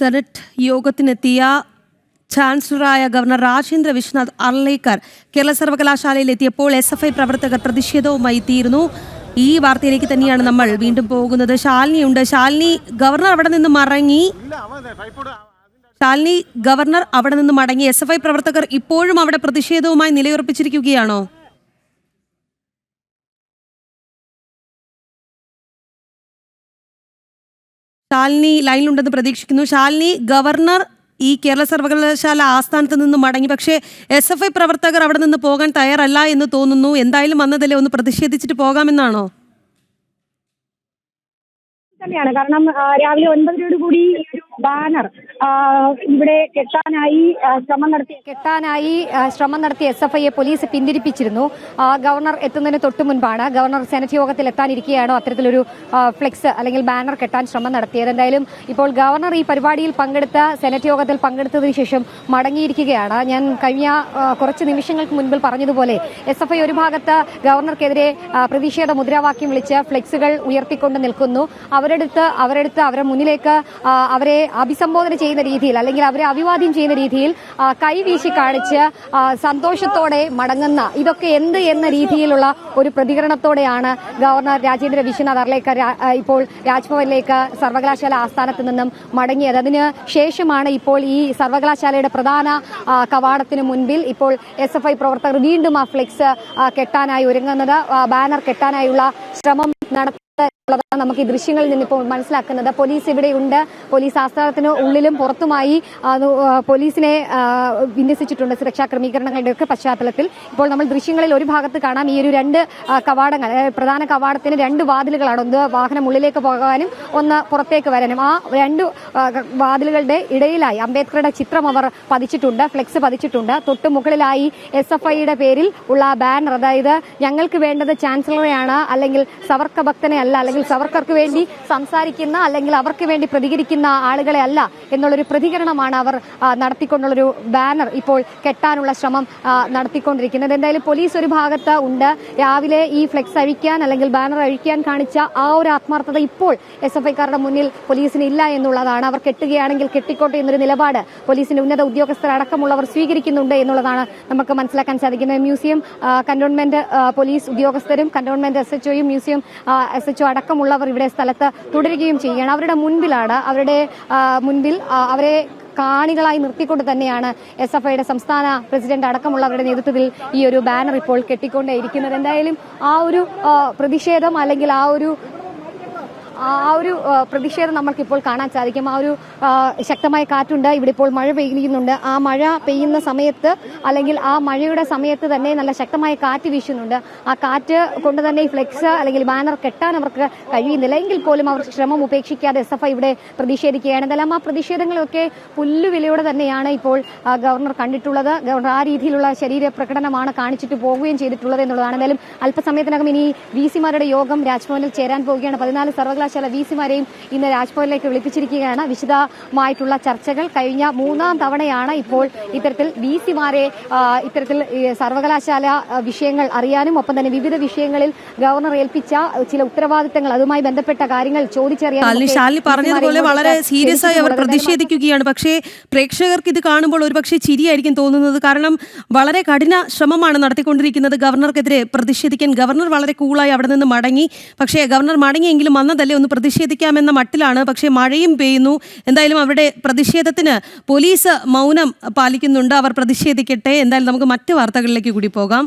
Senate യോഗത്തിനെത്തിയ ചാൻസലറായ governor Rajendra Vishwanath Arlekar Kerala സർവകലാശാലയിലെത്തിയപ്പോൾ SFI പ്രവർത്തകർ പ്രതിഷേധവുമായി എത്തിയിരുന്നു. ഈ വാർത്തയിലേക്ക് തന്നെയാണ് നമ്മൾ വീണ്ടും പോകുന്നത്. ശാലിനിയുണ്ട്. ശാലിനി, ഗവർണർ അവിടെ നിന്ന് മടങ്ങി SFI പ്രവർത്തകർ ഇപ്പോഴും അവിടെ പ്രതിഷേധവുമായി നിലയുറപ്പിച്ചിരിക്കുകയാണോ? ശാലിനി ലൈനിലുണ്ടെന്ന് പ്രതീക്ഷിക്കുന്നു. ശാലിനി, ഗവർണർ ഈ കേരള സർവകലാശാല ആസ്ഥാനത്ത് നിന്ന് മടങ്ങി, പക്ഷേ SFI പ്രവർത്തകർ അവിടെ നിന്ന് പോകാൻ തയ്യാറല്ല എന്ന് തോന്നുന്നു. എന്തായാലും വന്നതല്ലേ, ഒന്ന് പ്രതിഷേധിച്ചിട്ട് പോകാമെന്നാണോ? തന്നെയാണ്. കാരണം രാവിലെ 9:00 കൂടി ഒരു ബാനർ ഇവിടെ കെട്ടാനായി ശ്രമം നടത്തിയ SFIയെ പോലീസ് പിന്തിരിപ്പിച്ചിരുന്നു. ഗവർണർ എത്തുന്നതിന് തൊട്ടു മുൻപാണ്, ഗവർണർ സെനറ്റ് യോഗത്തിൽ എത്താനിരിക്കുകയാണോ അത്തരത്തിലൊരു ഫ്ലെക്സ് അല്ലെങ്കിൽ ബാനർ കെട്ടാൻ ശ്രമം നടത്തിയത്. എന്തായാലും ഇപ്പോൾ ഗവർണർ ഈ പരിപാടിയിൽ സെനറ്റ് യോഗത്തിൽ പങ്കെടുത്തതിന് ശേഷം മടങ്ങിയിരിക്കുകയാണ്. ഞാൻ കഴിഞ്ഞ കുറച്ച് നിമിഷങ്ങൾക്ക് മുൻപിൽ പറഞ്ഞതുപോലെ SFI ഒരു ഭാഗത്ത് ഗവർണർക്കെതിരെ പ്രതിഷേധ മുദ്രാവാക്യം വിളിച്ച് ഫ്ലെക്സുകൾ ഉയർത്തിക്കൊണ്ട് നിൽക്കുന്നു. അവരുടെ മുന്നിലേക്ക് അവരെ അഭിസംബോധന ചെയ്യുന്ന രീതിയിൽ അല്ലെങ്കിൽ അവരെ അഭിവാദ്യം ചെയ്യുന്ന രീതിയിൽ കൈവീശി കാണിച്ച് സന്തോഷത്തോടെ മടങ്ങുന്ന, ഇതൊക്കെ എന്ത് എന്ന രീതിയിലുള്ള ഒരു പ്രതികരണത്തോടെയാണ് ഗവർണർ രാജേന്ദ്ര വിശ്വനാഥ് അർലേക്കർ ഇപ്പോൾ രാജ്ഭവനിലേക്ക് സർവകലാശാല ആസ്ഥാനത്ത് നിന്നും മടങ്ങിയത്. അതിന് ശേഷമാണ് ഇപ്പോൾ ഈ സർവകലാശാലയുടെ പ്രധാന കവാടത്തിന് മുൻപിൽ ഇപ്പോൾ SFI പ്രവർത്തകർ വീണ്ടും ആ ഫ്ലെക്സ് കെട്ടാനായി ഒരുങ്ങുന്നത്, ബാനർ കെട്ടാനായുള്ള ശ്രമം നടത്തുന്നതാണ് നമുക്ക് ഈ ദൃശ്യങ്ങളിൽ നിന്ന് ഇപ്പോൾ മനസ്സിലാക്കുന്നത്. പോലീസ് ഇവിടെയുണ്ട്. പോലീസ് ആസ്ഥാനത്തിന് ഉള്ളിലും പുറത്തുമായി പോലീസിനെ വിന്യസിച്ചിട്ടുണ്ട് സുരക്ഷാ ക്രമീകരണങ്ങളുടെയൊക്കെ പശ്ചാത്തലത്തിൽ. ഇപ്പോൾ നമ്മൾ ദൃശ്യങ്ങളിൽ ഒരു ഭാഗത്ത് കാണാം, ഈ ഒരു രണ്ട് കവാടങ്ങൾ, പ്രധാന കവാടത്തിന് രണ്ട് വാതിലുകളാണ്. ഒന്ന് വാഹനം ഉള്ളിലേക്ക് പോകാനും ഒന്ന് പുറത്തേക്ക് വരാനും. ആ രണ്ട് വാതിലുകളുടെ ഇടയിലായി അംബേദ്കറുടെ ചിത്രം അവർ പതിച്ചിട്ടുണ്ട്, ഫ്ലെക്സ് പതിച്ചിട്ടുണ്ട്. തൊട്ടു മുകളിലായി SFIയുടെ പേരിൽ ഉള്ള ബാനർ, അതായത് ഞങ്ങൾക്ക് വേണ്ടത് ചാൻസലറെയാണ്, അല്ലെങ്കിൽ സവർക്ക ഭക്തനെ അല്ല, അല്ലെങ്കിൽ സവർക്കർക്ക് വേണ്ടി സംസാരിക്കുന്ന അല്ലെങ്കിൽ അവർക്ക് വേണ്ടി പ്രതികരിക്കുന്ന ആളുകളെ അല്ല എന്നുള്ളൊരു പ്രതികരണമാണ് അവർ നടത്തിക്കൊണ്ടുള്ളൊരു ബാനർ ഇപ്പോൾ കെട്ടാനുള്ള ശ്രമം നടത്തിക്കൊണ്ടിരിക്കുന്നത്. എന്തായാലും പോലീസ് ഒരു ഭാഗത്ത് ഉണ്ട്. രാവിലെ ഈ ഫ്ലെക്സ് അഴിക്കാൻ അല്ലെങ്കിൽ ബാനർ അഴിക്കാൻ കാണിച്ച ആ ഒരു ആത്മാർത്ഥത ഇപ്പോൾ SFIക്കാരുടെ മുന്നിൽ പോലീസിന് ഇല്ല എന്നുള്ളതാണ്. അവർ കെട്ടുകയാണെങ്കിൽ കെട്ടിക്കോട്ടെ എന്നൊരു നിലപാട് പോലീസിന്റെ ഉന്നത ഉദ്യോഗസ്ഥരടക്കമുള്ളവർ സ്വീകരിക്കുന്നുണ്ട് എന്നുള്ളതാണ് നമുക്ക് മനസ്സിലാക്കാൻ സാധിക്കുന്നത്. മ്യൂസിയം കന്റോൺമെന്റ് പോലീസ് ഉദ്യോഗസ്ഥരും കന്റോൺമെന്റ് SHOയും മ്യൂസിയം SHO അടക്കമുള്ളവർ ഇവിടെ സ്ഥലത്ത് തുടരുകയും ചെയ്യുകയാണ്. അവരുടെ മുൻപിൽ അവരെ കാണികളായി നിർത്തിക്കൊണ്ട് തന്നെയാണ് SFIയുടെ സംസ്ഥാന പ്രസിഡന്റ് അടക്കമുള്ളവരുടെ നേതൃത്വത്തിൽ ഈ ഒരു ബാനർ ഇപ്പോൾ കെട്ടിക്കൊണ്ടേയിരിക്കുന്നത്. എന്തായാലും ആ ഒരു പ്രതിഷേധം അല്ലെങ്കിൽ ആ ഒരു പ്രതിഷേധം നമ്മൾക്കിപ്പോൾ കാണാൻ സാധിക്കും. ആ ഒരു ശക്തമായ കാറ്റുണ്ട്. ഇവിടെ ഇപ്പോൾ മഴ പെയ്യുന്നുണ്ട്. ആ മഴ പെയ്യുന്ന സമയത്ത് അല്ലെങ്കിൽ ആ മഴയുടെ സമയത്ത് തന്നെ നല്ല ശക്തമായ കാറ്റ് വീശുന്നുണ്ട്. ആ കാറ്റ് കൊണ്ട് തന്നെ ഈ ഫ്ലെക്സ് അല്ലെങ്കിൽ ബാനർ കെട്ടാൻ അവർക്ക് കഴിയുന്നില്ല. എങ്കിൽ പോലും അവർ ശ്രമം ഉപേക്ഷിക്കാതെ SFI ഇവിടെ പ്രതിഷേധിക്കുകയാണ്. എന്തായാലും ആ പ്രതിഷേധങ്ങളൊക്കെ പുല്ലുവിലയോടെ തന്നെയാണ് ഇപ്പോൾ ഗവർണർ കണ്ടിട്ടുള്ളത്. ഗവർണർ ആ രീതിയിലുള്ള ശരീര പ്രകടനമാണ് കാണിച്ചിട്ട് പോവുകയും ചെയ്തിട്ടുള്ളത് എന്നുള്ളതാണ്. എന്തായാലും അല്പസമയത്തിനകം ഇനി VC-മാരുടെ യോഗം രാജ്ഭവനിൽ ചേരാൻ പോവുകയാണ്. 14 സർവകലാശാല VC-മാരെയും ഇന്ന് രാജ്ഭവനിലേക്ക് വിളിപ്പിച്ചിരിക്കുകയാണ്. വിശദമായിട്ടുള്ള ചർച്ചകൾ കഴിഞ്ഞ 3-ാം തവണയാണ് ഇപ്പോൾ ഇത്തരത്തിൽ VC-മാരെ ഇത്തരത്തിൽ സർവകലാശാല വിഷയങ്ങൾ അറിയാനും ഒപ്പം തന്നെ വിവിധ വിഷയങ്ങളിൽ ഗവർണർ ഏൽപ്പിച്ച ചില ഉത്തരവാദിത്തങ്ങൾ, അതുമായി ബന്ധപ്പെട്ട കാര്യങ്ങൾ ചോദിച്ചറിയാനും പറഞ്ഞതുപോലെ വളരെ സീരിയസ് ആയി അവർ പ്രതിഷേധിക്കുകയാണ്. പക്ഷേ പ്രേക്ഷകർക്ക് ഇത് കാണുമ്പോൾ ഒരുപക്ഷെ ചിരിയായിരിക്കും തോന്നുന്നത്. കാരണം വളരെ കഠിന ശ്രമമാണ് നടത്തിക്കൊണ്ടിരിക്കുന്നത് ഗവർണർക്കെതിരെ പ്രതിഷേധിക്കാൻ. ഗവർണർ വളരെ കൂളായി അവിടെ നിന്ന് മടങ്ങി. പക്ഷേ ഗവർണർ മടങ്ങിയെങ്കിലും വന്നതല്ലേ, ഒന്ന് പ്രതിഷേധിക്കാമെന്ന മട്ടിലാണ്. പക്ഷേ മഴയും പെയ്യുന്നു. എന്തായാലും അവരുടെ പ്രതിഷേധത്തിന് പോലീസ് മൗനം പാലിക്കുന്നുണ്ട്. അവർ പ്രതിഷേധിക്കട്ടെ. എന്തായാലും നമുക്ക് മറ്റ് വാർത്തകളിലേക്ക് കൂടി പോകാം.